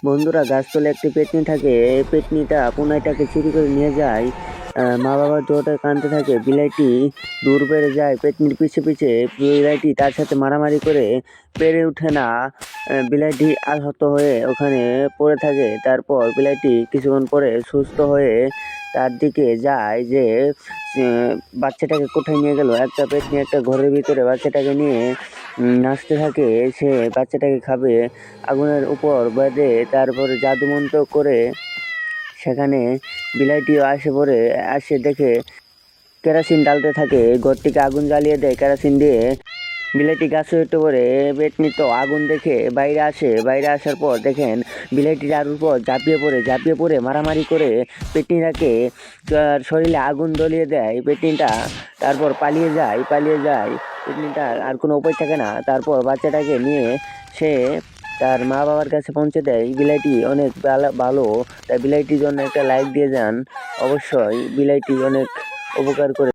বন্ধুরা, গাছতলায় একটি পেত্নী থাকে। এই পেত্নীটা পুনাইটাকে চুরি করে নিয়ে যায়। মা বাবা জোরে কাঁদতে থাকে। বিলাইটি দূর বেড়ে যায় পেত্নীর পিছে পিছে। বিলাইটি তার সাথে মারামারি করে পেরে ওঠে না। বিলাইটি আহত হয়ে ওখানে পড়ে থাকে। তারপর বিলাইটি কিছুক্ষণ পরে সুস্থ হয়ে তার দিকে যায় যে বাচ্চাটাকে কোথায় নিয়ে গেল। একটা পেত্নী একটা ঘরের ভিতরে বাচ্চাটাকে নিয়ে নাচতে থাকে। সে বাচ্চাটাকে খাবে। আগুনের উপর বেঁধে তারপরে জাদুমন্ত্র করে সেখানে বিলাইটিও আসে দেখে কেরোসিন ঢালতে থাকে। ঘরটিকে আগুন জ্বালিয়ে দেয় কেরোসিন দিয়ে। বিলাইটি গাছে উঠে পড়ে। পেত্নী তো আগুন দেখে বাইরে আসে। বাইরে আসার পর দেখেন বিলাইটি তার উপর ঝাঁপিয়ে পড়ে মারামারি করে পেত্নীটাকে তার শরীরে আগুন জ্বলিয়ে দেয় পেত্নীটা। তারপর পালিয়ে যায়। পেত্নীটার আর কোনো উপায় থাকে না। তারপর বাচ্চাটাকে নিয়ে সে তার মা বাবার কাছে পৌঁছে দেয়। বিলাইটি অনেক ভালো। তাই বিলাইটির জন্য একটা লাইক দিয়ে যান। অবশ্যই বিলাইটি অনেক উপকার করে।